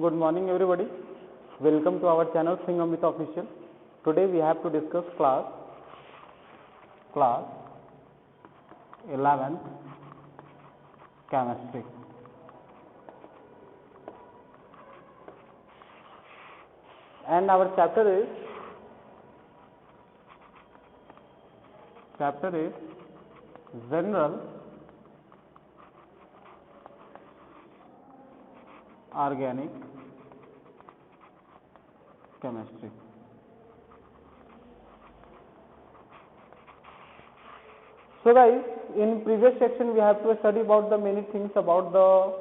Good morning everybody. Welcome to our channel Singamit Official. Today we have to discuss class 11th chemistry. And our chapter is General Organic Chemistry. So guys, in previous section we have to study about the many things about the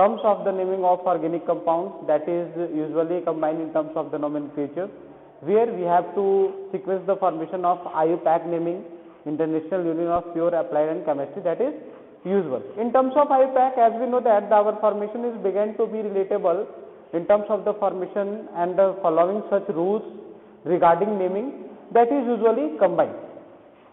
terms of the naming of organic compounds, that is usually combined in terms of the nomenclature, where we have to sequence the formation of IUPAC naming, International Union of Pure Applied and Chemistry, that is usual. In terms of IUPAC, as we know that our formation is began to be relatable in terms of the formation and the following such rules regarding naming, that is usually combined.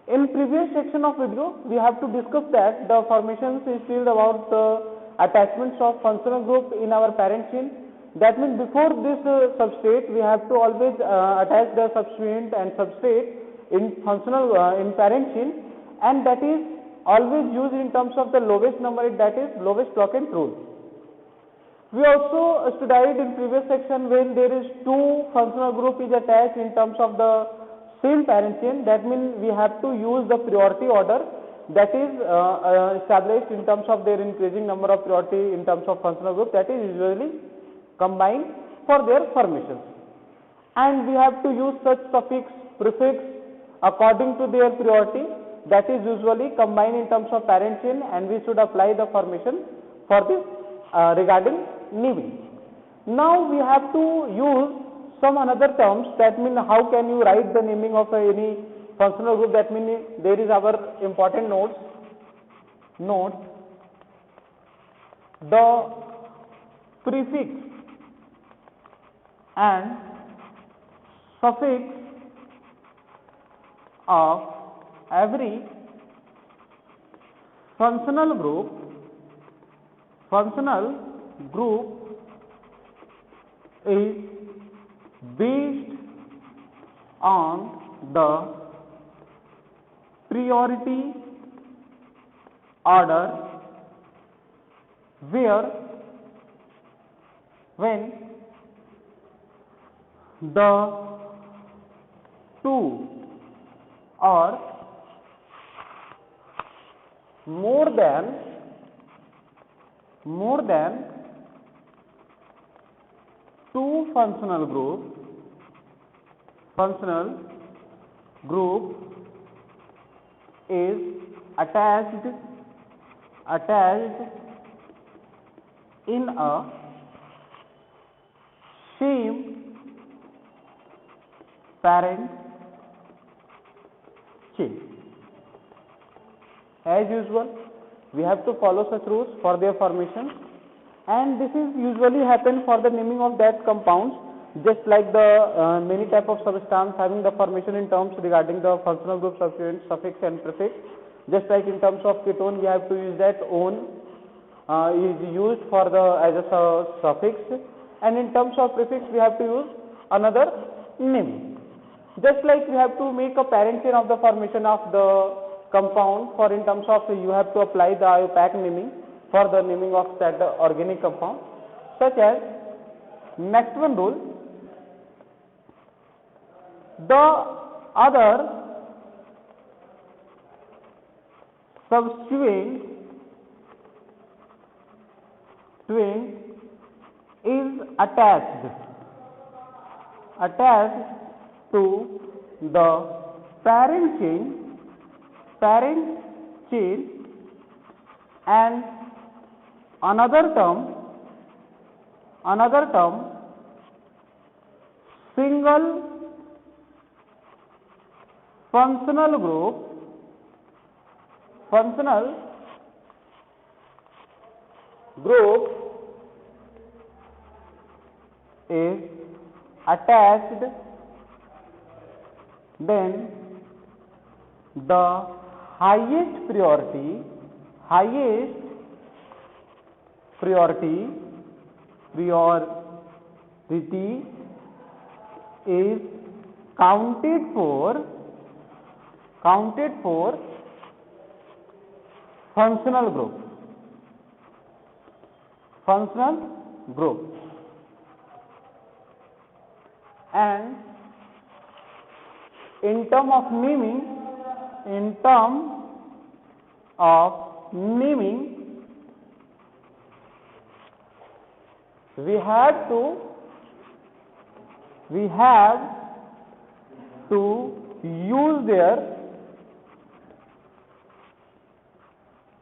In previous section of video, we have to discuss that the formations is still about the attachments of functional group in our parent chain. That means before this substrate, we have to always attach the substituent and substrate in functional in parent chain, and that is always used in terms of the lowest number, that is lowest blockade rule. We also studied in previous section when there is two functional group is attached in terms of the same parent chain, that means we have to use the priority order that is established in terms of their increasing number of priority in terms of functional group, that is usually combined for their formations. And we have to use such suffix, prefix according to their priority, that is usually combined in terms of parent chain, and we should apply the formation for this regarding naming. Now we have to use some another terms, that mean how can you write the naming of any functional group, that means there is our important note the prefix and suffix of every functional group is based on the priority order, where when the two or more than two functional group is attached in a same parent chain. As usual, we have to follow such rules for their formation, and this is usually happen for the naming of that compounds, just like the many type of substance having the formation in terms regarding the functional group, substituent, suffix and prefix. Just like in terms of ketone, we have to use that on is used for the as a suffix, and in terms of prefix we have to use another name. Just like we have to make a parent chain of the formation of the compound, for in terms of you have to apply the IUPAC naming for the naming of that organic compound, such as next one rule, the other substituent is attached to the parent chain and another term single functional group is attached, then the highest priority city is counted for functional group. And in term of naming, we have to use their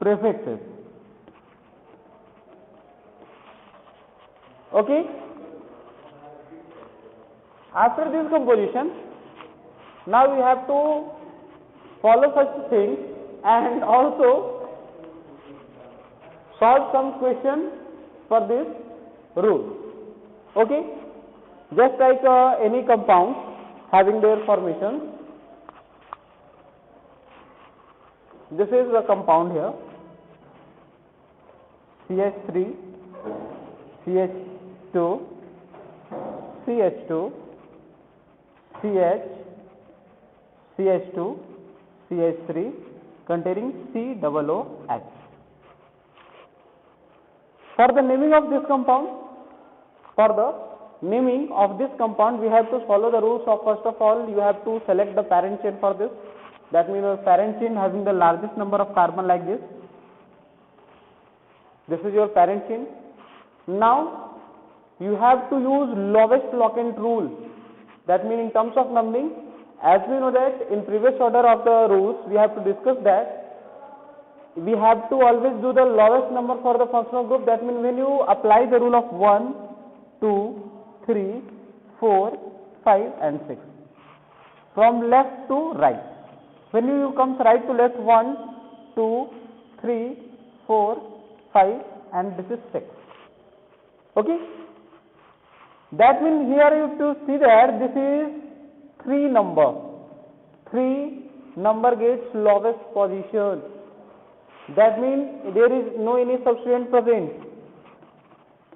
prefixes. Okay. After this composition, now we have to follow such things and also solve some question for this rule. Okay. Just like any compound having their formations. This is the compound here, CH3, CH2, CH2, CH, CH2, CH3 containing COOH. For the naming of this compound, we have to follow the rules of, first of all, you have to select the parent chain for this. That means the parent chain having the largest number of carbon like this. This is your parent chain. Now you have to use lowest locant rule. That means in terms of numbering, as we know that in previous order of the rules, we have to discuss that we have to always do the lowest number for the functional group. That means when you apply the rule of 1, 2, 3, 4, 5 and 6 from left to right. When you comes right to left, 1, 2, 3, 4, 5 and this is 6. Okay. That means here you have to see that this is 3 number. 3 number gets lowest position. That means there is no any substituent present.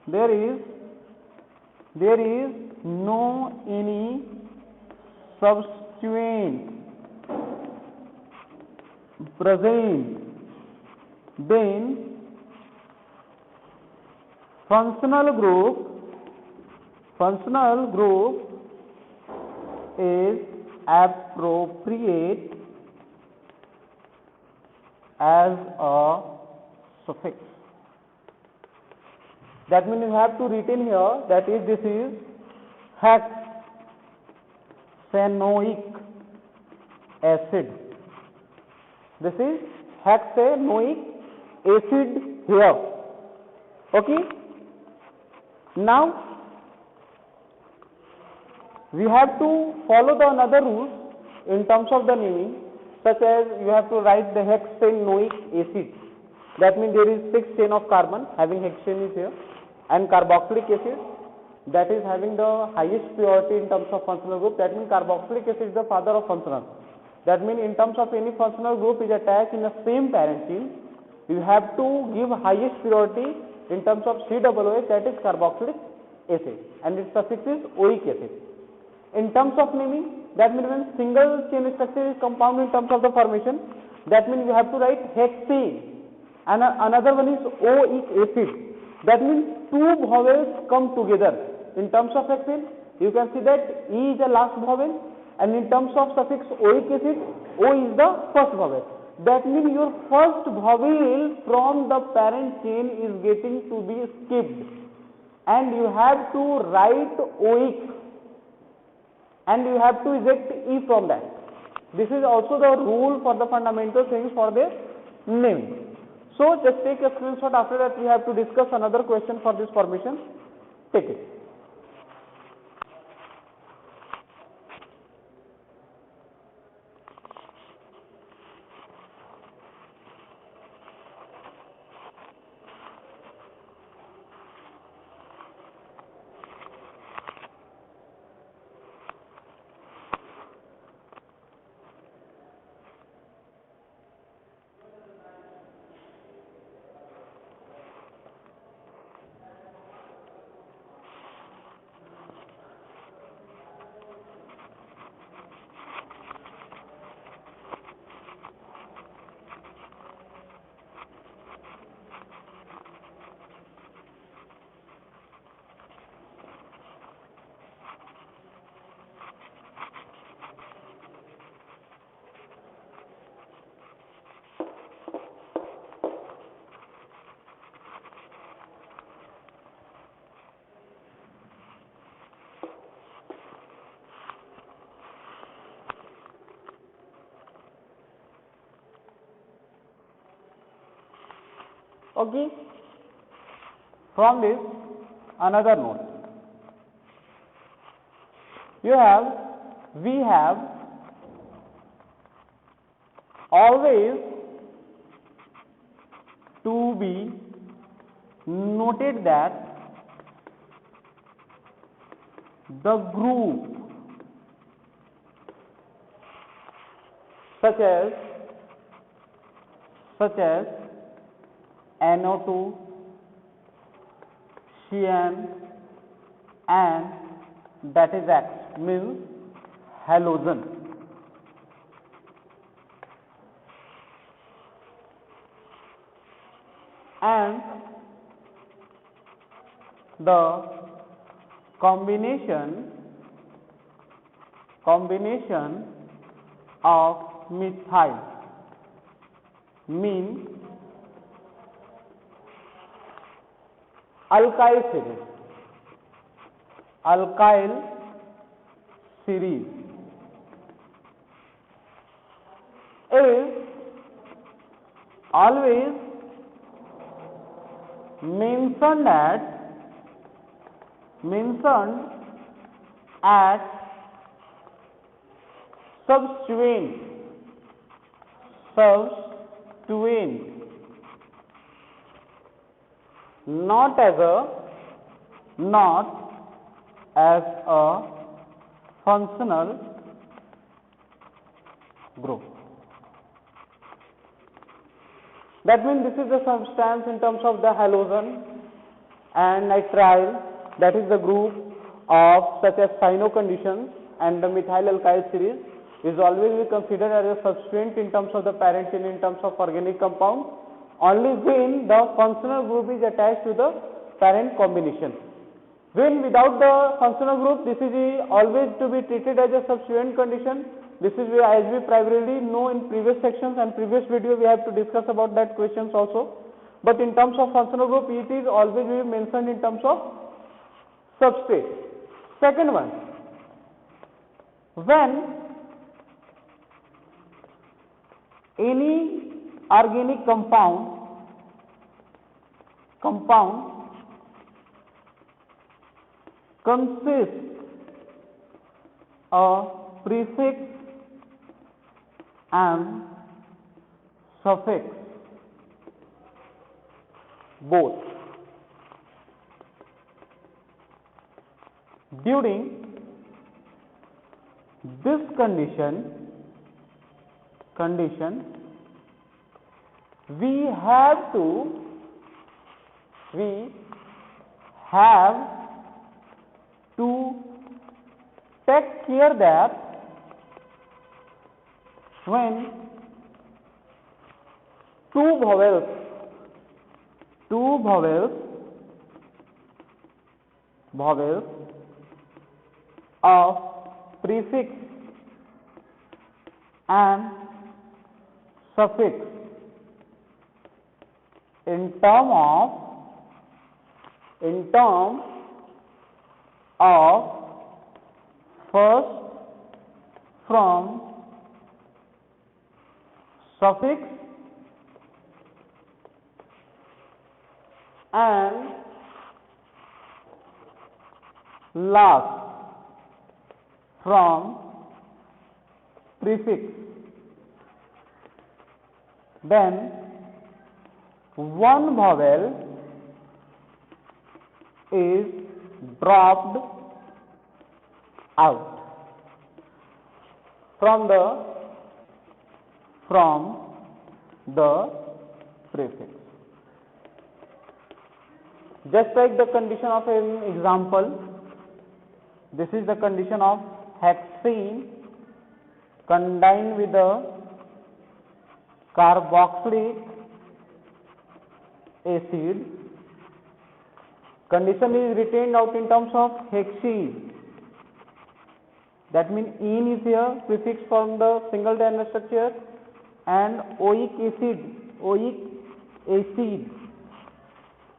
There is no any substituent present. Then functional group is appropriate as a suffix. That means you have to retain here, that is, this is hexanoic acid. This is hexanoic acid here. Okay. Now we have to follow the another rules in terms of the naming, such as you have to write the hexanoic acid. That means there is 6 chain of carbon having hexane is here, and carboxylic acid that is having the highest purity in terms of functional group. That means carboxylic acid is the father of functional. That means in terms of any functional group is attached in the same parent chain, you have to give highest purity in terms of COOH, that is carboxylic acid, and its suffix is oic acid. In terms of naming, that means when single chain structure is compound in terms of the formation, that means you have to write hexane, and another one is oic acid. That means 2 vowels come together. In terms of hexane, you can see that E is the last vowel, and in terms of suffix oic acid, O is the first vowel. That means your first vowel from the parent chain is getting to be skipped, and you have to write oic, and you have to eject E from that. This is also the rule for the fundamental things for the naming. So just take a screenshot. After that we have to discuss another question for this formation. Take it. Okay. From this, another note. We have always to be noted that the group such as NO2, CN, and that is X means halogen. And the combination of methyl means alkyl series is always mentioned at substituent, not as a functional group. That means this is the substance in terms of the halogen and nitrile, that is the group of such as cyano conditions, and the methyl alkyl series is always be considered as a substituent in terms of the parent chain in terms of organic compound only when the functional group is attached to the parent combination. When without the functional group, this is always to be treated as a substituent condition. This is as we primarily know in previous sections and previous video we have to discuss about that questions also. But in terms of functional group, it is always be mentioned in terms of substrate. Second one, when any organic compound consists of prefix and suffix both. During this condition we have to take care that when two vowels of prefix and suffix in term of first from suffix and last from prefix, then one vowel is dropped out from the prefix. Just take the condition of an example. This is the condition of hexene combined with the carboxylic acid. Condition is retained out in terms of hexene. That means ene is here, prefix from the single dimer structure, and oic acid.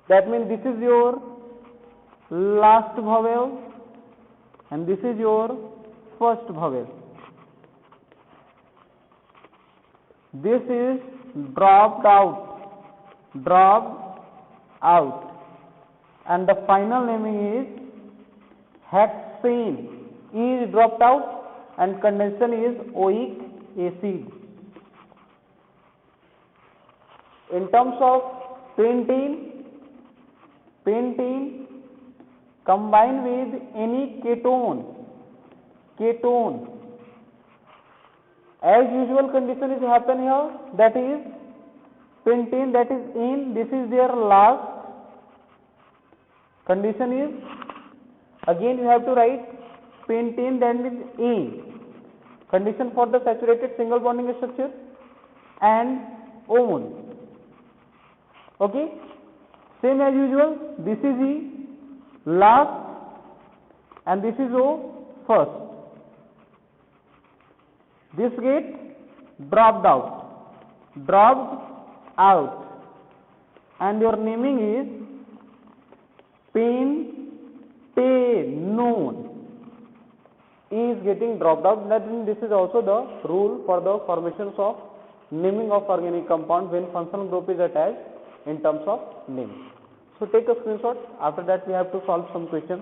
That means this is your last vowel and this is your first vowel. This is dropped out out, and the final naming is hexane. E is dropped out and condensation is oic acid. In terms of pentene combined with any ketone, as usual condition is happen here, that is pentene, that is in, this is their last condition is, again you have to write pentene, that is in, condition for the saturated single bonding structure, and on. Okay, same as usual, this is E last and this is O first. This gets dropped out, and your naming is pentanone. E is getting dropped out. That means this is also the rule for the formations of naming of organic compound when functional group is attached in terms of name. So take a screenshot. After that we have to solve some questions.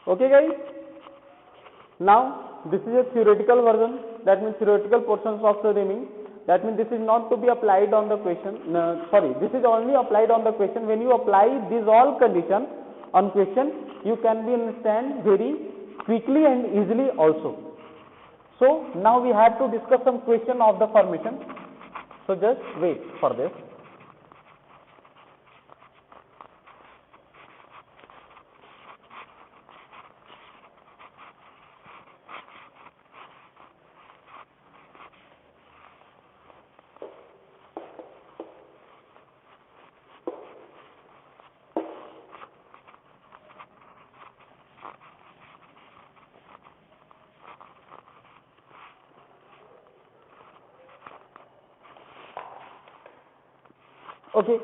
Okay guys, now this is a theoretical version, that means theoretical portions of the naming, that means this is not to be applied on the question, this is only applied on the question. When you apply these all conditions on question, you can be understand very quickly and easily also. So now we have to discuss some question of the formation, so just wait for this. Okay,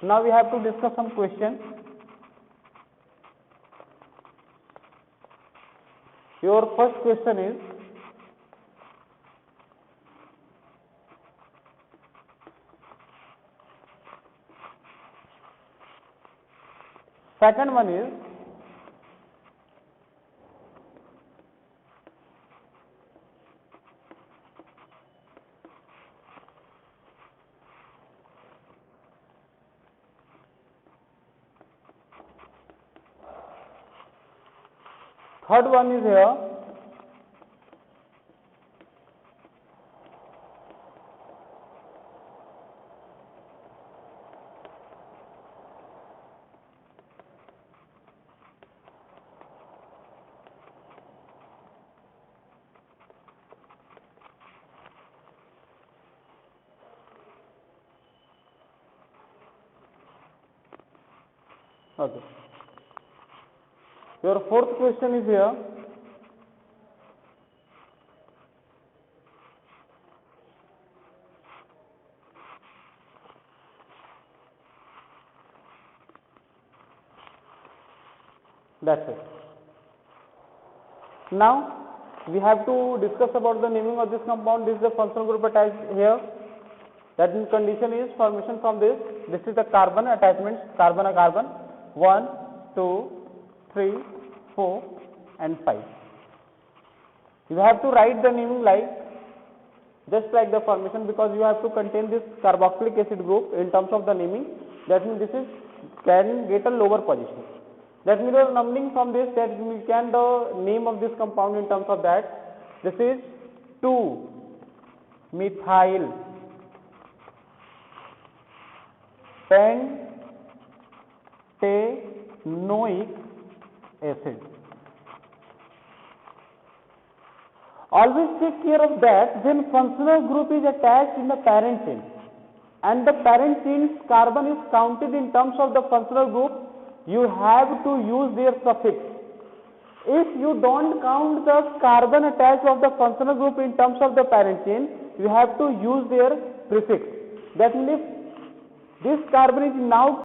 now we have to discuss some questions. Your first question is, second one is, third one is here, okay. Your fourth question is here, that's it. Now we have to discuss about the naming of this compound. This is the functional group attached here, that means condition is formation from this. This is the carbon attachments, carbon, 1, 2, 3, 4 and 5. You have to write the naming like just like the formation, because you have to contain this carboxylic acid group in terms of the naming. That means this is can get a lower position. That means the numbering from this, that we can the name of this compound in terms of that. This is 2-methyl pentanoic acid. Always take care of that when functional group is attached in the parent chain and the parent chain's carbon is counted in terms of the functional group, you have to use their suffix. If you don't count the carbon attached of the functional group in terms of the parent chain, you have to use their prefix. That means if this carbon is now